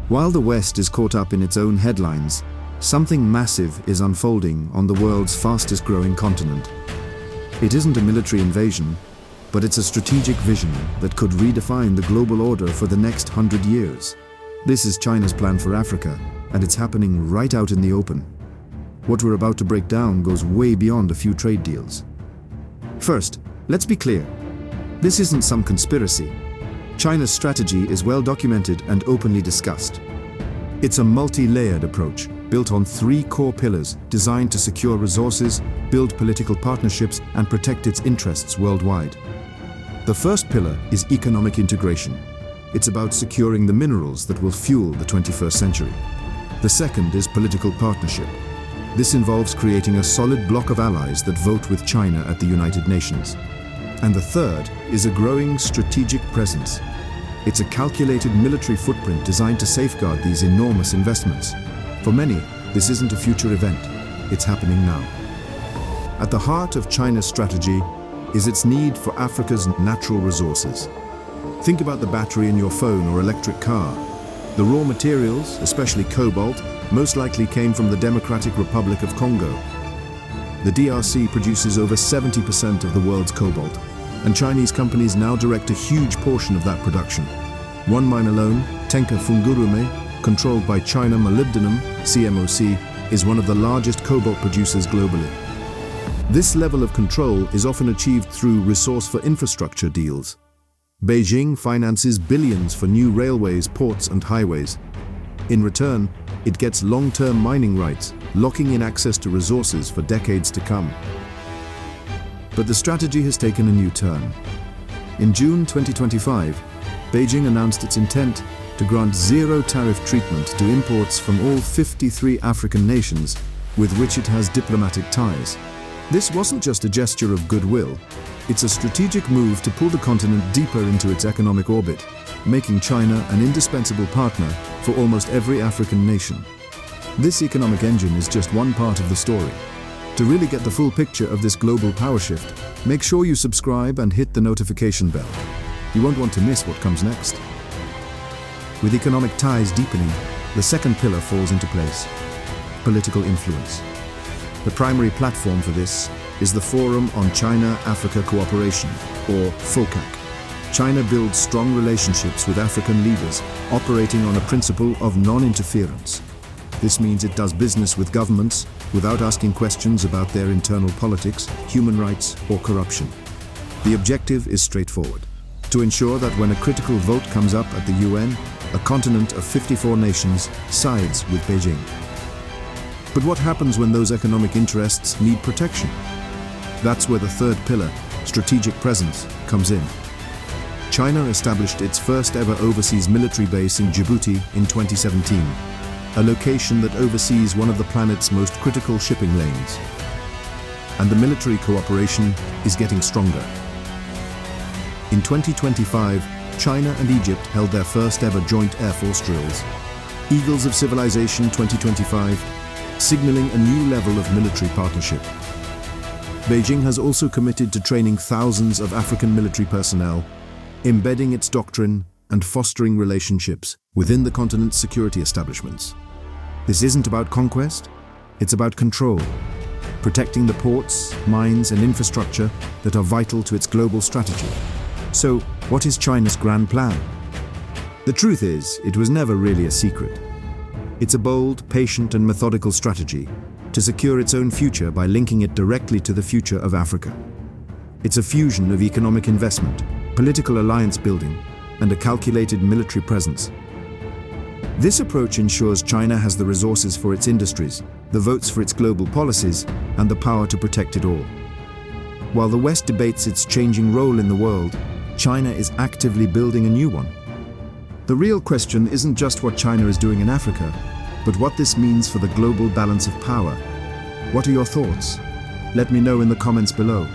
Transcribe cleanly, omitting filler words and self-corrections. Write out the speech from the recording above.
While the West is caught up in its own headlines, something massive is unfolding on the world's fastest growing continent. It isn't a military invasion, but it's a strategic vision that could redefine the global order for the next 100 years. This is China's plan for Africa, and it's happening right out in the open. What we're about to break down goes way beyond a few trade deals. First, let's be clear. This isn't some conspiracy. China's strategy is well documented and openly discussed. It's a multi-layered approach, built on 3 core pillars designed to secure resources, build political partnerships, and protect its interests worldwide. The first pillar is economic integration. It's about securing the minerals that will fuel the 21st century. The second is political partnership. This involves creating a solid bloc of allies that vote with China at the United Nations. And the third is a growing strategic presence. It's a calculated military footprint designed to safeguard these enormous investments. For many, this isn't a future event, it's happening now. At the heart of China's strategy is its need for Africa's natural resources. Think about the battery in your phone or electric car. The raw materials, especially cobalt, most likely came from the Democratic Republic of Congo. The DRC produces over 70% of the world's cobalt, and Chinese companies now direct a huge portion of that production. One mine alone, Tenka Fungurume, controlled by China Molybdenum, CMOC, is one of the largest cobalt producers globally. This level of control is often achieved through resource for infrastructure deals. Beijing finances billions for new railways, ports, and highways. In return, it gets long-term mining rights, locking in access to resources for decades to come. But the strategy has taken a new turn. In June 2025, Beijing announced its intent to grant zero tariff treatment to imports from all 53 African nations with which it has diplomatic ties. This wasn't just a gesture of goodwill, it's a strategic move to pull the continent deeper into its economic orbit, making China an indispensable partner for almost every African nation. This economic engine is just one part of the story. To really get the full picture of this global power shift, make sure you subscribe and hit the notification bell. You won't want to miss what comes next. With economic ties deepening, the second pillar falls into place: political influence. The primary platform for this is the Forum on China-Africa Cooperation, or FOCAC. China builds strong relationships with African leaders, operating on a principle of non-interference. This means it does business with governments without asking questions about their internal politics, human rights, or corruption. The objective is straightforward: to ensure that when a critical vote comes up at the UN, a continent of 54 nations sides with Beijing. But what happens when those economic interests need protection? That's where the third pillar, strategic presence, comes in. China established its first ever overseas military base in Djibouti in 2017, a location that oversees one of the planet's most critical shipping lanes. And the military cooperation is getting stronger. In 2025, China and Egypt held their first ever joint Air Force drills. Eagles of Civilization 2025, signaling a new level of military partnership. Beijing has also committed to training thousands of African military personnel, embedding its doctrine and fostering relationships within the continent's security establishments. This isn't about conquest, it's about control, protecting the ports, mines, and infrastructure that are vital to its global strategy. So, what is China's grand plan? The truth is, it was never really a secret. It's a bold, patient, and methodical strategy to secure its own future by linking it directly to the future of Africa. It's a fusion of economic investment, political alliance building, and a calculated military presence. This approach ensures China has the resources for its industries, the votes for its global policies, and the power to protect it all. While the West debates its changing role in the world, China is actively building a new one. The real question isn't just what China is doing in Africa, but what this means for the global balance of power. What are your thoughts? Let me know in the comments below.